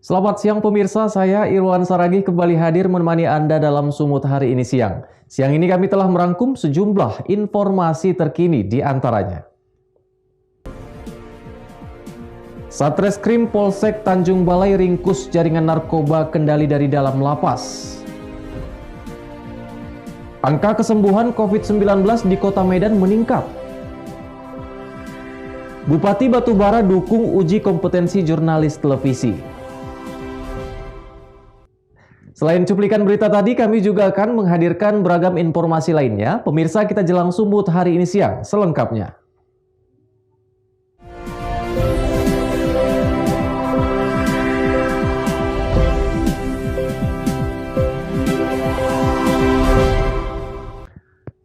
Selamat siang pemirsa, saya Irwan Saragih kembali hadir menemani Anda dalam Sumut hari ini siang. Siang ini kami telah merangkum sejumlah informasi terkini di antaranya. Satreskrim Polsek Tanjung Balai ringkus jaringan narkoba kendali dari dalam lapas. Angka kesembuhan COVID-19 di Kota Medan meningkat. Bupati Batubara dukung uji kompetensi jurnalis televisi. Selain cuplikan berita tadi, kami juga akan menghadirkan beragam informasi lainnya. Pemirsa, kita jelang Sumut hari ini siang, selengkapnya.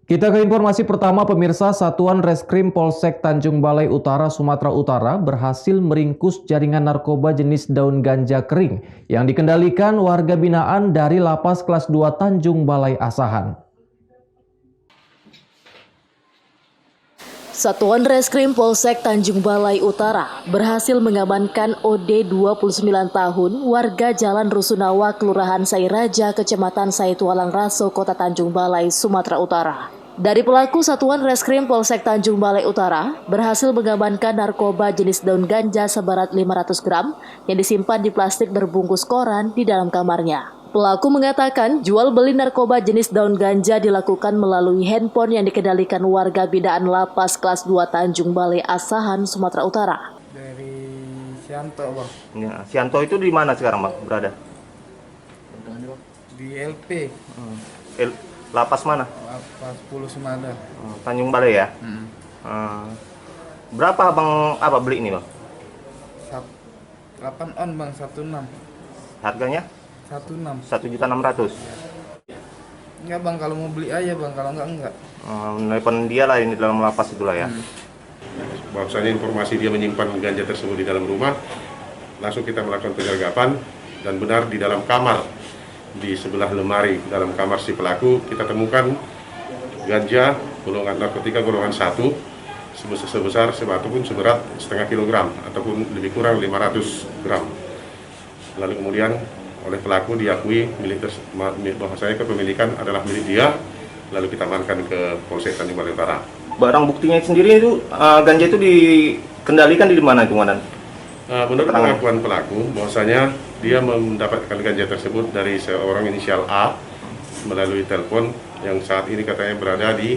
Kita ke informasi pertama pemirsa, Satuan Reskrim Polsek Tanjung Balai Utara, Sumatera Utara berhasil meringkus jaringan narkoba jenis daun ganja kering yang dikendalikan warga binaan dari Lapas Kelas 2 Tanjung Balai Asahan. Satuan Reskrim Polsek Tanjung Balai Utara berhasil mengamankan OD 29 tahun warga Jalan Rusunawa, Kelurahan Sairaja, Kecamatan Saitualang Raso, Kota Tanjung Balai, Sumatera Utara. Dari pelaku, Satuan Reskrim Polsek Tanjung Balai Utara berhasil mengamankan narkoba jenis daun ganja seberat 500 gram yang disimpan di plastik berbungkus koran di dalam kamarnya. Pelaku mengatakan jual beli narkoba jenis daun ganja dilakukan melalui handphone yang dikendalikan warga binaan Lapas Kelas 2 Tanjung Balai Asahan, Sumatera Utara. Dari Sianto, Bang. Ya, Sianto itu di mana sekarang, Bang, berada? Di LP. Lapas mana? Lapas 10 Semada. Tanjung Balai ya? Berapa Bang beli ini, Bang? 8 on, Bang, 16. Harganya? 16. 1.600.000. Enggak, Bang, kalau mau beli aja, Bang, kalau enggak. Nelpon dia lah ini dalam lapas itulah ya. Bahwasanya informasi dia menyimpan ganja tersebut di dalam rumah, langsung kita melakukan penyergapan dan benar di dalam kamar, di sebelah lemari dalam kamar si pelaku kita temukan ganja golongan narkotika golongan 1 sebesar ataupun seberat setengah kilogram ataupun lebih kurang 500 gram. Lalu kemudian oleh pelaku diakui bahwasanya kepemilikan adalah milik dia, lalu kita amankan ke Polsek Tanjung Balai Utara. Barang buktinya sendiri itu ganja itu dikendalikan di mana, Komandan? Menurut pengakuan pelaku, bahwasanya dia mendapatkan ganja tersebut dari seorang inisial A melalui telepon yang saat ini katanya berada di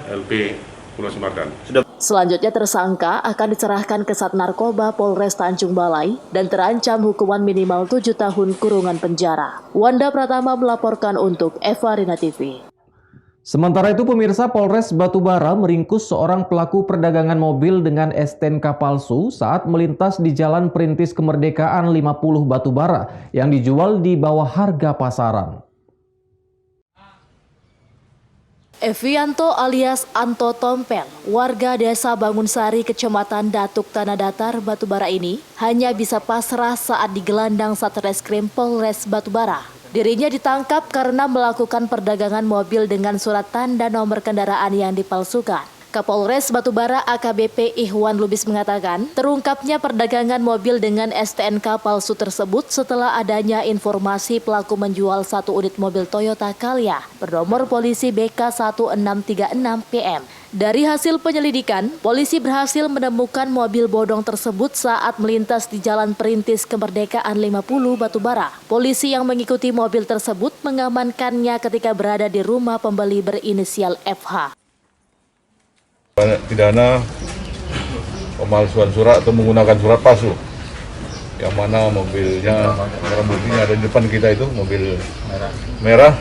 LP Pulau Semardan. Selanjutnya tersangka akan diserahkan ke Sat Narkoba Polres Tanjung Balai dan terancam hukuman minimal 7 tahun kurungan penjara. Wanda Pratama melaporkan untuk Evarina TV. Sementara itu pemirsa, Polres Batubara meringkus seorang pelaku perdagangan mobil dengan STNK palsu saat melintas di Jalan Perintis Kemerdekaan 50 Batubara yang dijual di bawah harga pasaran. Evianto alias Anto Tompel, warga desa Bangunsari, Kecamatan Datuk Tanah Datar, Batubara ini hanya bisa pasrah saat digelandang Satreskrim Polres Batubara. Dirinya ditangkap karena melakukan perdagangan mobil dengan surat tanda nomor kendaraan yang dipalsukan. Kapolres Batubara AKBP Ihwan Lubis mengatakan, terungkapnya perdagangan mobil dengan STNK palsu tersebut setelah adanya informasi pelaku menjual satu unit mobil Toyota Calya bernomor polisi BK1636PM. Dari hasil penyelidikan, polisi berhasil menemukan mobil bodong tersebut saat melintas di Jalan Perintis Kemerdekaan 50 Batubara. Polisi yang mengikuti mobil tersebut mengamankannya ketika berada di rumah pembeli berinisial FH. Pidana pemalsuan surat atau menggunakan surat palsu, yang mana mobilnya, barang buktinya ada di depan kita itu, mobil merah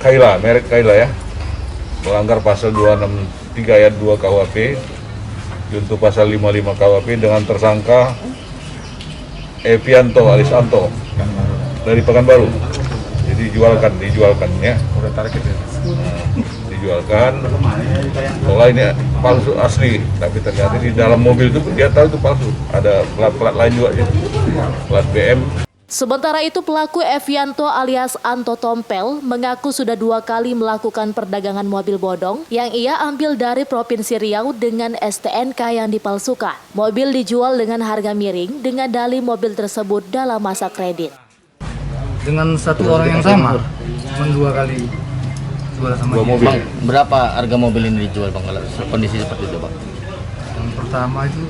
Kaila, merek Kaila ya, melanggar pasal 263 ayat 2 KUHP junto pasal 55 KUHP dengan tersangka Evianto alias Anto dari Pekanbaru. Jadi dijualkan ya. Udah target ya. Dijualkan, seolah ini palsu asli, tapi ternyata di dalam mobil itu dia tahu itu palsu. Ada plat lain juga ya, plat BM. Sementara itu pelaku Evianto alias Anto Tompel mengaku sudah 2 kali melakukan perdagangan mobil bodong yang ia ambil dari Provinsi Riau dengan STNK yang dipalsukan. Mobil dijual dengan harga miring dengan dalih mobil tersebut dalam masa kredit. Dengan satu orang yang sama, cuma 2 kali jual sama dia. Bang, berapa harga mobil ini dijual Bang kalau kondisi seperti itu Bang? Yang pertama itu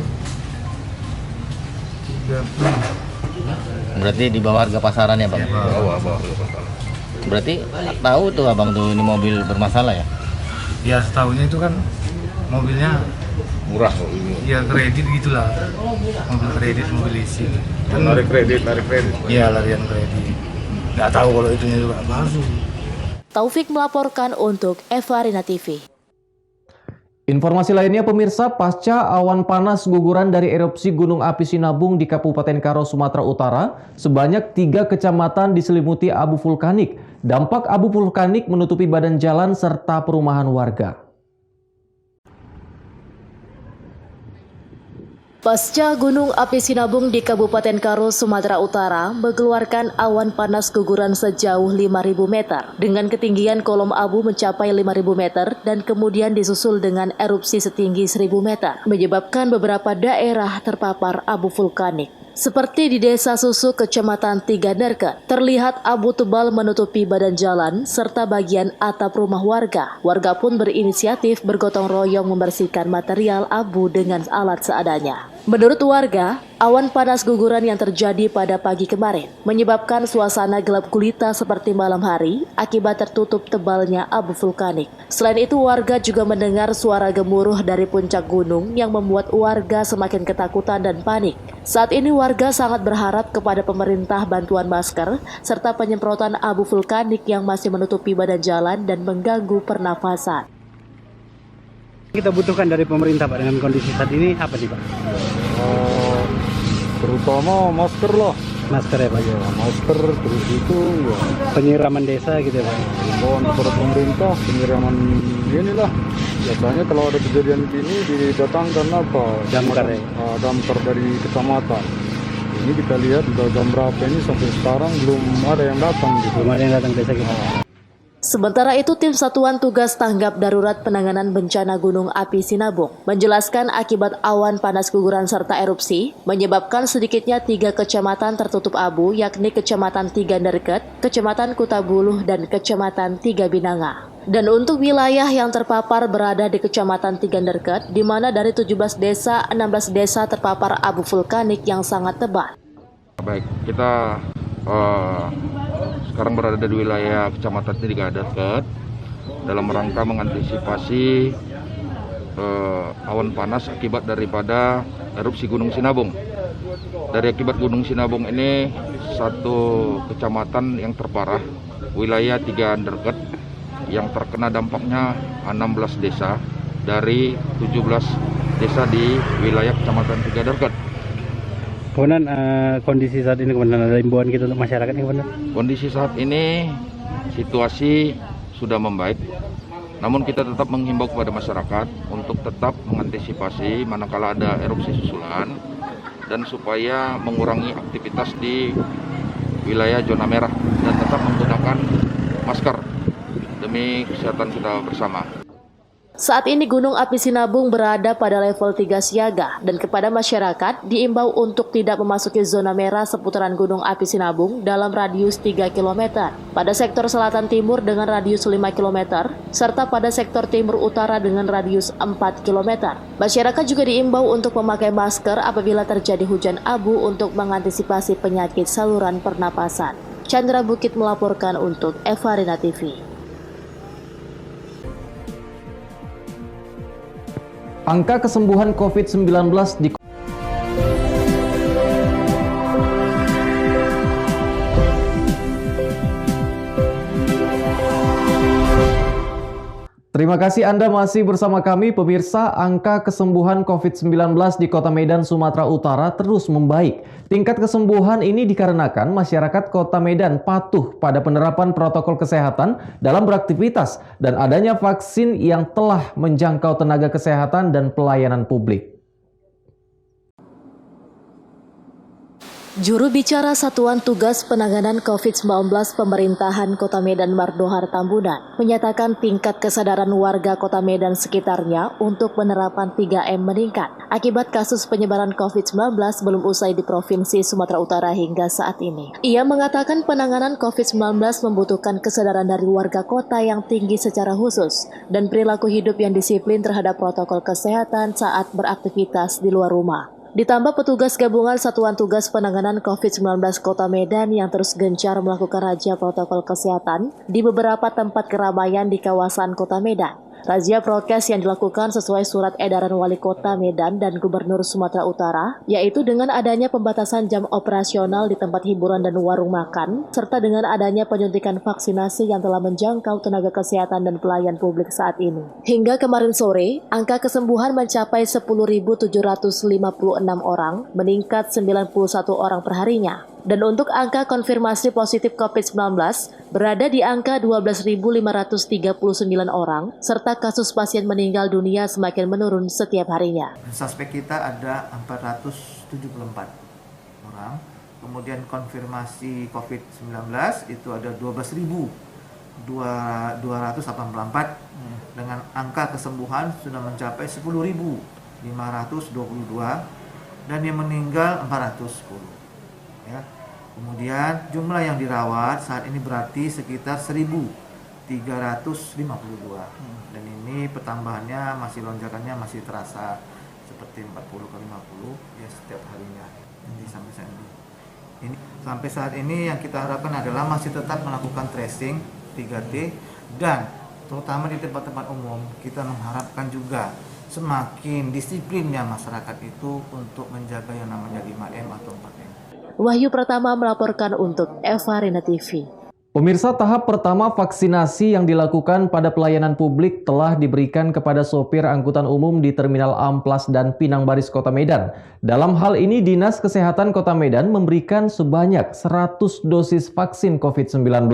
30. Berarti di bawah harga pasaran ya Bang? Bawah. Berarti tahu tuh Abang tuh ini mobil bermasalah ya? Ya setahunya itu kan mobilnya Murah kok ini. ya kredit gitulah, mobil kredit, mobil leasing. Tarik kredit. Iya larian kredit. Nggak tahu kalau itunya juga palsu. Taufik melaporkan untuk Evarina TV. Informasi lainnya pemirsa, pasca awan panas guguran dari erupsi Gunung Api Sinabung di Kabupaten Karo, Sumatera Utara, sebanyak 3 kecamatan diselimuti abu vulkanik. Dampak abu vulkanik menutupi badan jalan serta perumahan warga. Pasca Gunung Api Sinabung di Kabupaten Karo, Sumatera Utara mengeluarkan awan panas guguran sejauh 5.000 meter dengan ketinggian kolom abu mencapai 5.000 meter dan kemudian disusul dengan erupsi setinggi 1.000 meter, menyebabkan beberapa daerah terpapar abu vulkanik. Seperti di Desa Susu, Kecamatan Tiga Derket, terlihat abu tebal menutupi badan jalan serta bagian atap rumah warga. Warga pun berinisiatif bergotong royong membersihkan material abu dengan alat seadanya. Menurut warga, awan panas guguran yang terjadi pada pagi kemarin menyebabkan suasana gelap gulita seperti malam hari akibat tertutup tebalnya abu vulkanik. Selain itu, warga juga mendengar suara gemuruh dari puncak gunung yang membuat warga semakin ketakutan dan panik. Saat ini warga sangat berharap kepada pemerintah bantuan masker serta penyemprotan abu vulkanik yang masih menutupi badan jalan dan mengganggu pernafasan. Kita butuhkan dari pemerintah Pak dengan kondisi saat ini apa sih Pak? Terutama masker lah. Masker ya Pak? Ya, masker, terus itu ya Penyiraman desa gitu ya Pak? himbauan kepada pemerintah, penyiraman inilah. Biasanya kalau ada kejadian gini didatangkan apa? Damkar ya? Damkar dari kecamatan. Ini kita lihat udah jam berapa ini sampai sekarang belum ada yang datang gitu. Belum ada yang datang desa kita. Sementara itu, Tim Satuan Tugas Tanggap Darurat Penanganan Bencana Gunung Api Sinabung menjelaskan akibat awan panas guguran serta erupsi menyebabkan sedikitnya 3 kecamatan tertutup abu, yakni Kecamatan Tiga Derket, Kecamatan Kutabuluh, dan Kecamatan Tiga Binanga. Dan untuk wilayah yang terpapar berada di Kecamatan Tiga Derket, di mana dari 17 desa, 16 desa terpapar abu vulkanik yang sangat tebal. Baik, kita sekarang berada di wilayah Kecamatan Tiga Derket dalam rangka mengantisipasi awan panas akibat daripada erupsi Gunung Sinabung. Dari akibat Gunung Sinabung ini, 1 kecamatan yang terparah, wilayah Tiga Derket, yang terkena dampaknya 16 desa dari 17 desa di wilayah Kecamatan Tiga Derket. Kemudian kondisi saat ini kemudian ada himbauan kita untuk masyarakat ini kemudian? Kondisi saat ini situasi sudah membaik, namun kita tetap menghimbau kepada masyarakat untuk tetap mengantisipasi manakala ada erupsi susulan dan supaya mengurangi aktivitas di wilayah zona merah dan tetap menggunakan masker demi kesehatan kita bersama. Saat ini Gunung Api Sinabung berada pada level 3 siaga dan kepada masyarakat diimbau untuk tidak memasuki zona merah seputaran Gunung Api Sinabung dalam radius 3 km, pada sektor selatan timur dengan radius 5 km, serta pada sektor timur utara dengan radius 4 km. Masyarakat juga diimbau untuk memakai masker apabila terjadi hujan abu untuk mengantisipasi penyakit saluran pernapasan. Chandra Bukit melaporkan untuk Evarina TV. Angka kesembuhan COVID-19 di Terima kasih Anda masih bersama kami, pemirsa. Angka kesembuhan COVID-19 di Kota Medan, Sumatera Utara terus membaik. Tingkat kesembuhan ini dikarenakan masyarakat Kota Medan patuh pada penerapan protokol kesehatan dalam beraktivitas dan adanya vaksin yang telah menjangkau tenaga kesehatan dan pelayanan publik. Juru bicara Satuan Tugas Penanganan COVID-19 Pemerintahan Kota Medan Mardohar Tambunan menyatakan tingkat kesadaran warga Kota Medan sekitarnya untuk penerapan 3M meningkat akibat kasus penyebaran COVID-19 belum usai di Provinsi Sumatera Utara hingga saat ini. Ia mengatakan penanganan COVID-19 membutuhkan kesadaran dari warga kota yang tinggi secara khusus dan perilaku hidup yang disiplin terhadap protokol kesehatan saat beraktivitas di luar rumah. Ditambah petugas gabungan Satuan Tugas Penanganan COVID-19 Kota Medan yang terus gencar melakukan razia protokol kesehatan di beberapa tempat keramaian di kawasan Kota Medan. Razia prokes yang dilakukan sesuai surat edaran Wali Kota Medan dan Gubernur Sumatera Utara, yaitu dengan adanya pembatasan jam operasional di tempat hiburan dan warung makan, serta dengan adanya penyuntikan vaksinasi yang telah menjangkau tenaga kesehatan dan pelayan publik saat ini. Hingga kemarin sore, angka kesembuhan mencapai 10.756 orang, meningkat 91 orang perharinya. Dan untuk angka konfirmasi positif COVID-19 berada di angka 12.539 orang, serta kasus pasien meninggal dunia semakin menurun setiap harinya. Suspek kita ada 474 orang, kemudian konfirmasi COVID-19 itu ada 12.284 dengan angka kesembuhan sudah mencapai 10.522 dan yang meninggal 410. Ya. Kemudian jumlah yang dirawat saat ini berarti sekitar 1.352 dan ini pertambahannya masih lonjakannya masih terasa seperti 40 ke 50 ya setiap harinya ini sampai saat ini. Sampai saat ini yang kita harapkan adalah masih tetap melakukan tracing 3T dan terutama di tempat-tempat umum kita mengharapkan juga semakin disiplinnya masyarakat itu untuk menjaga yang namanya 5M atau 4M. Wahyu Pratama melaporkan untuk Eva Rina TV. Pemirsa, tahap pertama vaksinasi yang dilakukan pada pelayanan publik telah diberikan kepada sopir angkutan umum di Terminal Amplas dan Pinang Baris Kota Medan. Dalam hal ini, Dinas Kesehatan Kota Medan memberikan sebanyak 100 dosis vaksin COVID-19.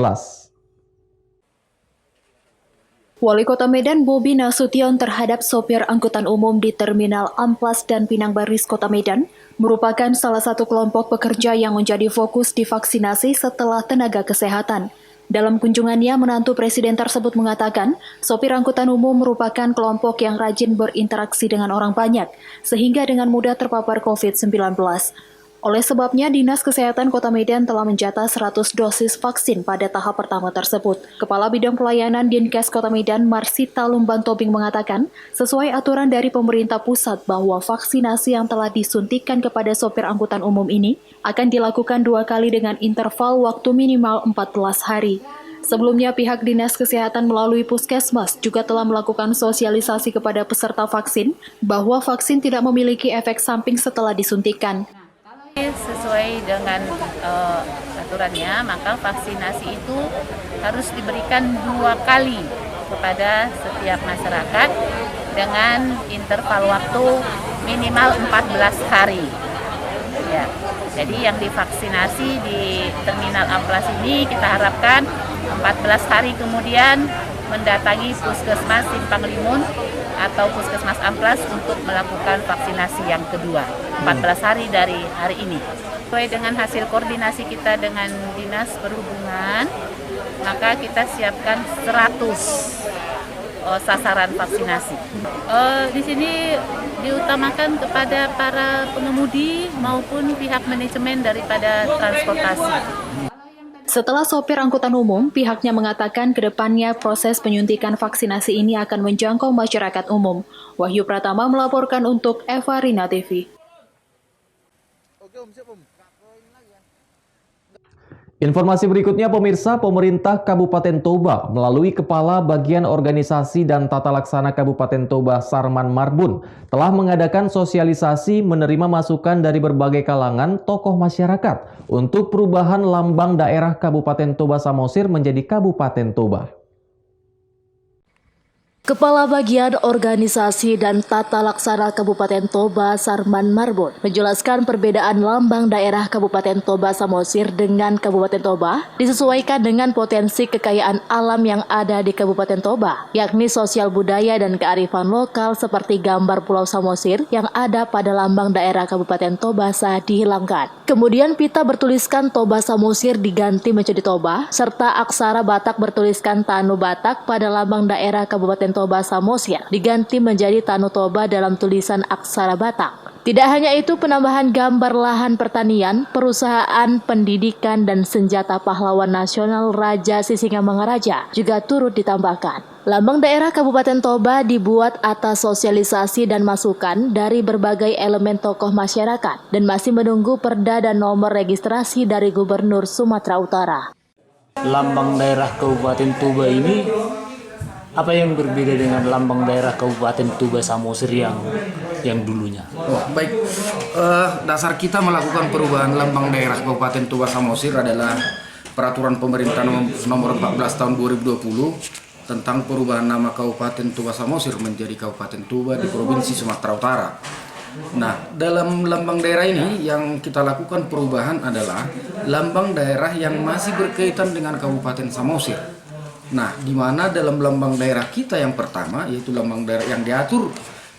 Wali Kota Medan Bobi Nasution terhadap sopir angkutan umum di Terminal Amplas dan Pinang Baris Kota Medan merupakan salah satu kelompok pekerja yang menjadi fokus divaksinasi setelah tenaga kesehatan. Dalam kunjungannya, menantu presiden tersebut mengatakan, sopir angkutan umum merupakan kelompok yang rajin berinteraksi dengan orang banyak, sehingga dengan mudah terpapar COVID-19. Oleh sebabnya, Dinas Kesehatan Kota Medan telah menjatah 100 dosis vaksin pada tahap pertama tersebut. Kepala Bidang Pelayanan Dinkes Kota Medan, Marsita Lumban Tobing mengatakan, sesuai aturan dari pemerintah pusat bahwa vaksinasi yang telah disuntikan kepada sopir angkutan umum ini akan dilakukan 2 kali dengan interval waktu minimal 14 hari. Sebelumnya, pihak Dinas Kesehatan melalui Puskesmas juga telah melakukan sosialisasi kepada peserta vaksin bahwa vaksin tidak memiliki efek samping setelah disuntikan. Sesuai dengan aturannya, maka vaksinasi itu harus diberikan 2 kali kepada setiap masyarakat dengan interval waktu minimal 14 hari. Ya, jadi yang divaksinasi di Terminal Amplas ini kita harapkan 14 hari kemudian mendatangi Puskesmas Simpang Limun atau Puskesmas Amplas untuk melakukan vaksinasi yang kedua 14 hari dari hari ini. Sesuai dengan hasil koordinasi kita dengan Dinas Perhubungan, maka kita siapkan 100 sasaran vaksinasi. Di sini diutamakan kepada para pengemudi maupun pihak manajemen daripada transportasi. Setelah sopir angkutan umum, pihaknya mengatakan ke depannya proses penyuntikan vaksinasi ini akan menjangkau masyarakat umum. Wahyu Pratama melaporkan untuk Eva Rina TV. Informasi berikutnya, pemirsa, pemerintah Kabupaten Toba melalui Kepala Bagian Organisasi dan Tata Laksana Kabupaten Toba Sarman Marbun telah mengadakan sosialisasi menerima masukan dari berbagai kalangan tokoh masyarakat untuk perubahan lambang daerah Kabupaten Toba Samosir menjadi Kabupaten Toba. Kepala Bagian Organisasi dan Tata Laksana Kabupaten Toba, Sarman Marbun, menjelaskan perbedaan lambang daerah Kabupaten Toba Samosir dengan Kabupaten Toba disesuaikan dengan potensi kekayaan alam yang ada di Kabupaten Toba, yakni sosial budaya dan kearifan lokal seperti gambar Pulau Samosir yang ada pada lambang daerah Kabupaten Toba saat dihilangkan. Kemudian pita bertuliskan Toba Samosir diganti menjadi Toba, serta aksara Batak bertuliskan Tanu Batak pada lambang daerah Kabupaten Toba Samosir diganti menjadi Tanu Toba dalam tulisan aksara Batak. Tidak hanya itu, penambahan gambar lahan pertanian, perusahaan, pendidikan, dan senjata pahlawan nasional Raja Sisingamangaraja juga turut ditambahkan. Lambang daerah Kabupaten Toba dibuat atas sosialisasi dan masukan dari berbagai elemen tokoh masyarakat dan masih menunggu perda dan nomor registrasi dari Gubernur Sumatera Utara. Lambang daerah Kabupaten Toba ini apa yang berbeda dengan lambang daerah Kabupaten Toba Samosir yang dulunya? Baik, dasar kita melakukan perubahan lambang daerah Kabupaten Toba Samosir adalah Peraturan Pemerintah Nomor 14 Tahun 2020 tentang perubahan nama Kabupaten Toba Samosir menjadi Kabupaten Toba di Provinsi Sumatera Utara. Nah, dalam lambang daerah ini yang kita lakukan perubahan adalah lambang daerah yang masih berkaitan dengan Kabupaten Samosir. Nah, di mana dalam lambang daerah kita yang pertama, yaitu lambang daerah yang diatur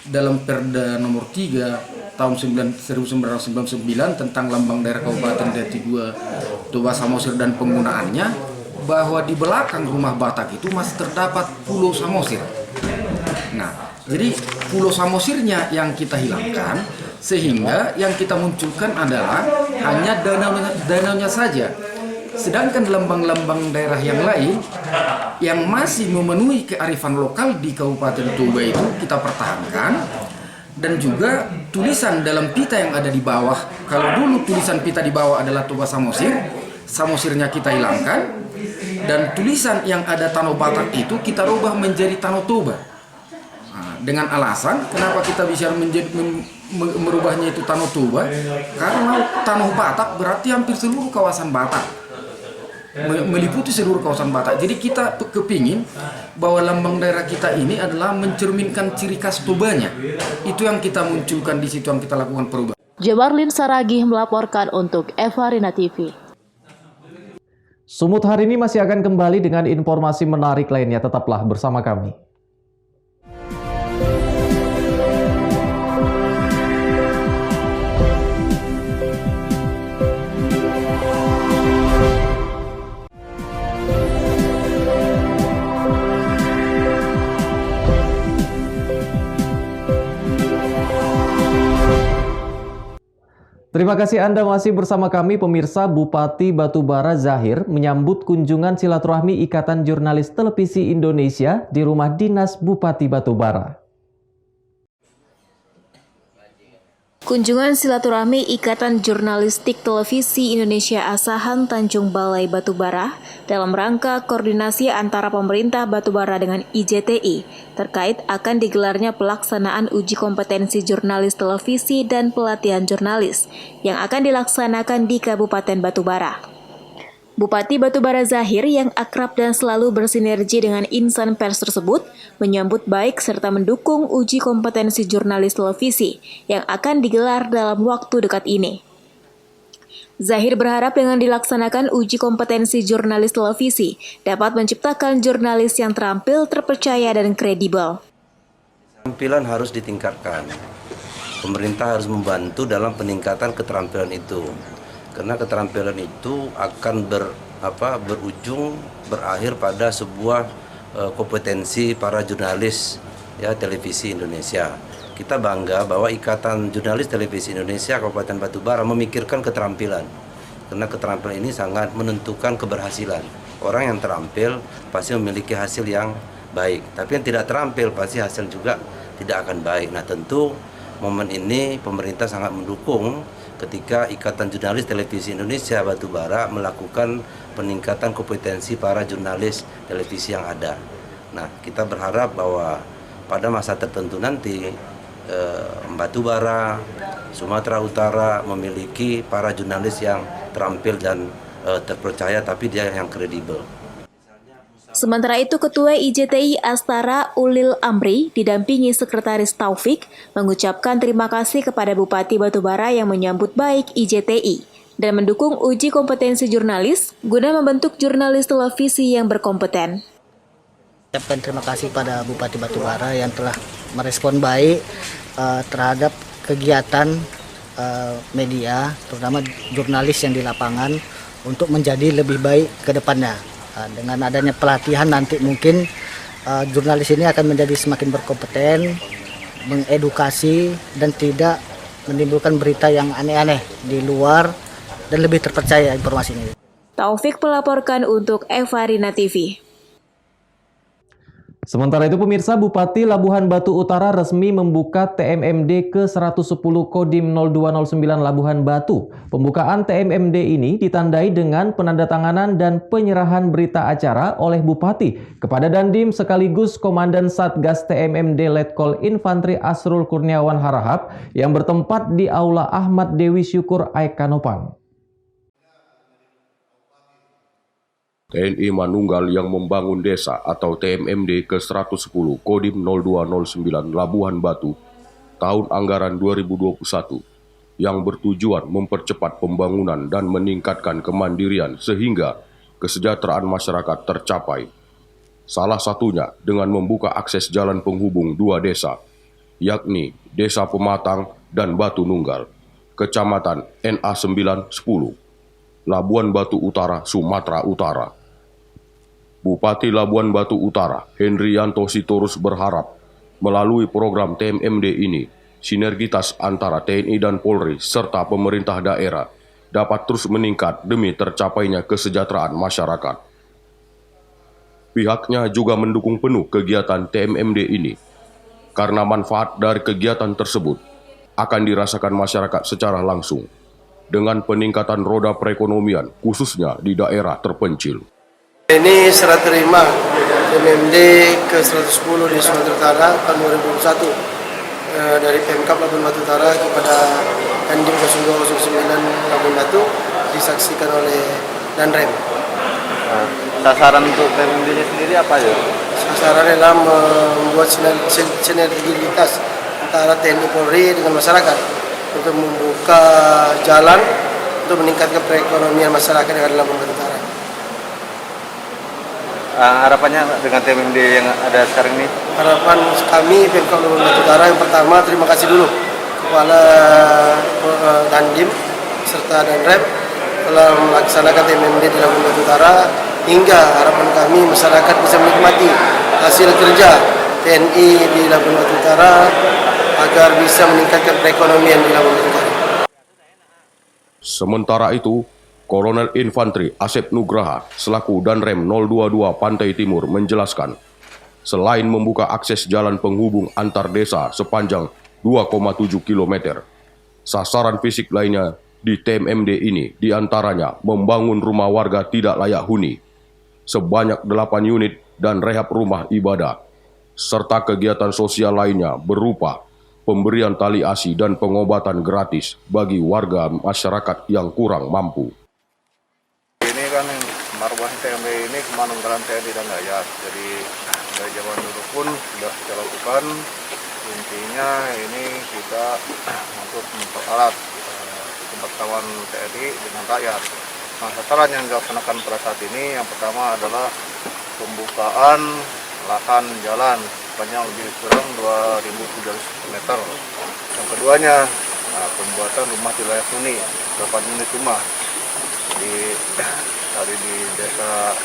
dalam Perda Nomor 3 Tahun 1999 tentang lambang daerah Kabupaten Dati 2 Toba Samosir dan penggunaannya, bahwa di belakang rumah Batak itu masih terdapat Pulau Samosir. Nah, jadi Pulau Samosirnya yang kita hilangkan, sehingga yang kita munculkan adalah hanya danaunya saja. Sedangkan lambang-lambang daerah yang lain yang masih memenuhi kearifan lokal di Kabupaten Toba itu kita pertahankan, dan juga tulisan dalam pita yang ada di bawah. Kalau dulu tulisan pita di bawah adalah Toba Samosir, Samosirnya kita hilangkan, dan tulisan yang ada Tanu Batak itu kita rubah menjadi Tanu Toba. Nah, dengan alasan kenapa kita bisa merubahnya itu Tanu Toba, karena Tanu Batak berarti hampir seluruh kawasan Batak, meliputi seluruh kawasan Batak. Jadi kita kepingin bahwa lambang daerah kita ini adalah mencerminkan ciri khas Tobanya. Itu yang kita munculkan di situ, yang kita lakukan perubahan. Jabarlin Saragih melaporkan untuk Evarina TV. Sumut hari ini masih akan kembali dengan informasi menarik lainnya. Tetaplah bersama kami. Terima kasih Anda masih bersama kami pemirsa. Bupati Batubara Zahir menyambut kunjungan silaturahmi Ikatan Jurnalis Televisi Indonesia di rumah dinas Bupati Batubara. Kunjungan silaturahmi Ikatan Jurnalistik Televisi Indonesia Asahan Tanjung Balai Batubara dalam rangka koordinasi antara pemerintah Batubara dengan IJTI terkait akan digelarnya pelaksanaan uji kompetensi jurnalis televisi dan pelatihan jurnalis yang akan dilaksanakan di Kabupaten Batubara. Bupati Batubara Zahir yang akrab dan selalu bersinergi dengan insan pers tersebut menyambut baik serta mendukung uji kompetensi jurnalis televisi yang akan digelar dalam waktu dekat ini. Zahir berharap dengan dilaksanakan uji kompetensi jurnalis televisi dapat menciptakan jurnalis yang terampil, terpercaya, dan kredibel. Keterampilan harus ditingkatkan. Pemerintah harus membantu dalam peningkatan keterampilan itu. Karena keterampilan itu akan berujung berakhir pada sebuah kompetensi para jurnalis ya televisi Indonesia. Kita bangga bahwa Ikatan Jurnalis Televisi Indonesia Kabupaten Batubara memikirkan keterampilan. Karena keterampilan ini sangat menentukan keberhasilan. Orang yang terampil pasti memiliki hasil yang baik, tapi yang tidak terampil pasti hasil juga tidak akan baik. Nah, tentu momen ini pemerintah sangat mendukung ketika Ikatan Jurnalis Televisi Indonesia Batubara melakukan peningkatan kompetensi para jurnalis televisi yang ada. Nah, kita berharap bahwa pada masa tertentu nanti Batubara, Sumatera Utara memiliki para jurnalis yang terampil dan terpercaya, tapi dia yang kredibel. Sementara itu, Ketua IJTI Astara Ulil Amri didampingi Sekretaris Taufik mengucapkan terima kasih kepada Bupati Batubara yang menyambut baik IJTI dan mendukung uji kompetensi jurnalis guna membentuk jurnalis televisi yang berkompeten. Ucapkan terima kasih pada Bupati Batubara yang telah merespon baik terhadap kegiatan media, terutama jurnalis yang di lapangan, untuk menjadi lebih baik ke depannya. Dengan adanya pelatihan nanti mungkin jurnalis ini akan menjadi semakin berkompeten, mengedukasi dan tidak menimbulkan berita yang aneh-aneh di luar dan lebih terpercaya informasinya. Taufik melaporkan untuk Evarina TV. Sementara itu pemirsa, Bupati Labuhan Batu Utara resmi membuka TMMD ke-110 Kodim 0209 Labuhan Batu. Pembukaan TMMD ini ditandai dengan penandatanganan dan penyerahan berita acara oleh Bupati kepada Dandim sekaligus Komandan Satgas TMMD Letkol Infantri Asrul Kurniawan Harahap yang bertempat di Aula Ahmad Dewi Syukur Aikanopan. TNI Manunggal yang membangun desa atau TMMD ke-110 Kodim 0209 Labuhan Batu tahun anggaran 2021 yang bertujuan mempercepat pembangunan dan meningkatkan kemandirian sehingga kesejahteraan masyarakat tercapai. Salah satunya dengan membuka akses jalan penghubung dua desa, yakni Desa Pematang dan Batu Nunggal, Kecamatan NA 910, Labuan Batu Utara, Sumatera Utara. Bupati Labuan Batu Utara, Hendrianto Sitorus berharap melalui program TMMD ini, sinergitas antara TNI dan Polri serta pemerintah daerah dapat terus meningkat demi tercapainya kesejahteraan masyarakat. Pihaknya juga mendukung penuh kegiatan TMMD ini, karena manfaat dari kegiatan tersebut akan dirasakan masyarakat secara langsung, dengan peningkatan roda perekonomian khususnya di daerah terpencil. Ini serah terima TMMD ke-110 di Sumatera Utara tahun 2021 dari Pemkab Labuan Batu Utara kepada Dandim 0209 Labuan Batu disaksikan oleh Danrem. Sasaran untuk TMMD-nya sendiri apa ya? Sasarannya adalah membuat sinergitas antara TNI Polri dengan masyarakat untuk membuka jalan untuk meningkatkan perekonomian masyarakat yang ada di Labuan Batu Utara. Harapannya dengan TMMD yang ada sekarang ini? Harapan kami Pemkab Labuan Batu Utara yang pertama terima kasih dulu kepada Dandim serta Danrem telah melaksanakan TMMD di Labuan Batu Utara, hingga harapan kami masyarakat bisa menikmati hasil kerja TNI di Labuan Batu Utara agar bisa meningkatkan perekonomian di Labuan Batu Utara. Sementara itu, Kolonel Infantri Asep Nugraha selaku Danrem 022 Pantai Timur menjelaskan, selain membuka akses jalan penghubung antar desa sepanjang 2,7 km, sasaran fisik lainnya di TMMD ini diantaranya membangun rumah warga tidak layak huni sebanyak 8 unit dan rehab rumah ibadah, serta kegiatan sosial lainnya berupa pemberian tali asi dan pengobatan gratis bagi warga masyarakat yang kurang mampu. Ini kan marwah TMB ini kemanunggalan TNI dan rakyat. Jadi dari zaman dulu pun sudah kita lakukan. Intinya ini kita untuk memperalat kebersamaan TNI dengan rakyat. Nah, sasaran yang dilaksanakan pada saat ini yang pertama adalah pembukaan lahan jalan sepanjang lebih kurang 2.700 meter. Yang keduanya, pembuatan rumah di layak huni, 8 unit rumah di desa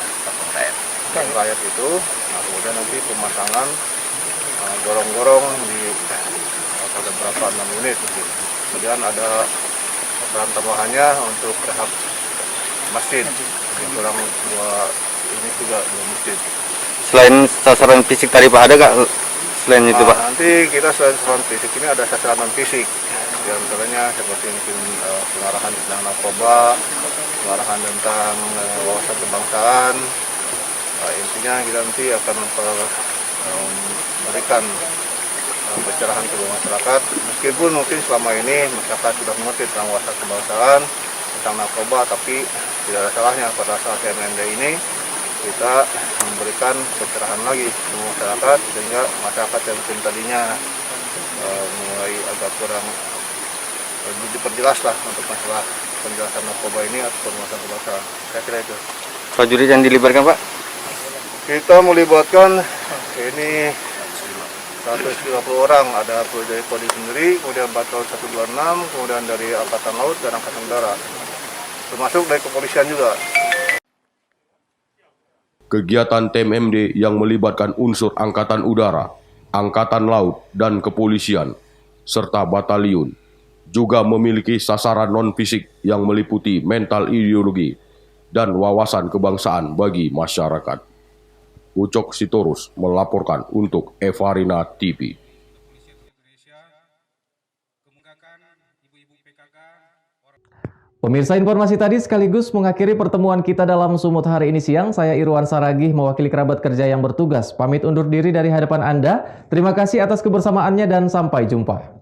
rakyat itu. Nah, kemudian nanti pemasangan gorong-gorong di ada berapa 6 unit mungkin. Kemudian ada sasaran tambahannya untuk rehab masjid, lebih kurang 2 unit juga, 2 masjid. Selain sasaran fisik tadi Pak, ada nggak selain itu Pak? Nanti kita selain sasaran fisik ini ada sasaran non fisik, di antaranya seperti mungkin pengarahan tentang narkoba, pengarahan tentang wawasan kebangsaan. Intinya kita nanti akan memberikan pencerahan kepada masyarakat, meskipun mungkin selama ini masyarakat sudah mengerti tentang wawasan kebangsaan, tentang narkoba, tapi tidak ada salahnya pada saat TMMD ini kita memberikan pencerahan lagi ke masyarakat, sehingga masyarakat yang mungkin tadinya mulai agak kurang diperjelas lah untuk masalah penjelasan narkoba ini atau masalah kebakaran. Saya kira itu. Prajurit yang dilibatkan, Pak? Kita melibatkan ini 130 orang, ada dari Polri sendiri, kemudian Batal 126, kemudian dari Angkatan Laut dan Angkatan Darat, termasuk dari kepolisian juga. Kegiatan TMMD yang melibatkan unsur Angkatan Udara, Angkatan Laut, dan Kepolisian, serta batalion, juga memiliki sasaran non-fisik yang meliputi mental ideologi dan wawasan kebangsaan bagi masyarakat. Ucok Sitorus melaporkan untuk Evarina TV. Pemirsa, informasi tadi sekaligus mengakhiri pertemuan kita dalam Sumut hari ini siang. Saya Irwan Saragih mewakili kerabat kerja yang bertugas. Pamit undur diri dari hadapan Anda. Terima kasih atas kebersamaannya dan sampai jumpa.